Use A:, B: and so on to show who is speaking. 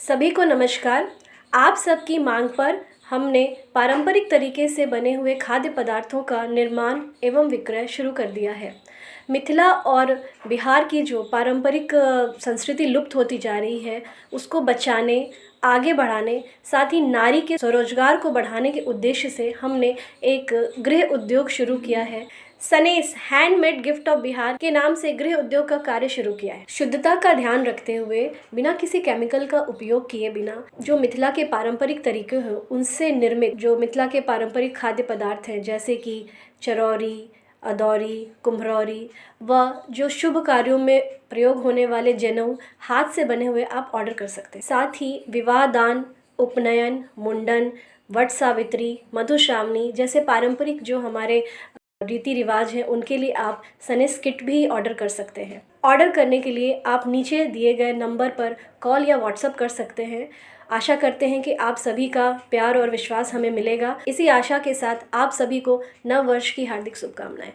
A: सभी को नमस्कार। आप सबकी मांग पर हमने पारंपरिक तरीके से बने हुए खाद्य पदार्थों का निर्माण एवं विक्रय शुरू कर दिया है। मिथिला और बिहार की जो पारंपरिक संस्कृति लुप्त होती जा रही है, उसको बचाने, आगे बढ़ाने, साथ ही नारी के स्वरोजगार को बढ़ाने के उद्देश्य से हमने एक गृह उद्योग शुरू किया है। सनेस हैंडमेड गिफ्ट ऑफ बिहार के नाम से गृह उद्योग का कार्य शुरू किया है। शुद्धता का ध्यान रखते हुए, बिना किसी केमिकल का उपयोग किए बिना जो मिथिला के पारंपरिक तरीके हैं उनसे निर्मित जो मिथिला के पारंपरिक खाद्य पदार्थ हैं, जैसे कि चरौरी, अदौरी, कुम्हरौरी व जो शुभ कार्यों में प्रयोग होने वाले जनेऊ हाथ से बने हुए आप ऑर्डर कर सकते हैं। साथ ही विवाह, दान, उपनयन, मुंडन, वट सावित्री, मधुश्रावणी जैसे पारंपरिक जो हमारे रीति रिवाज हैं, उनके लिए आप सनेस किट भी ऑर्डर कर सकते हैं। ऑर्डर करने के लिए आप नीचे दिए गए नंबर पर कॉल या व्हाट्सएप कर सकते हैं। आशा करते हैं कि आप सभी का प्यार और विश्वास हमें मिलेगा। इसी आशा के साथ आप सभी को नव वर्ष की हार्दिक शुभकामनाएं।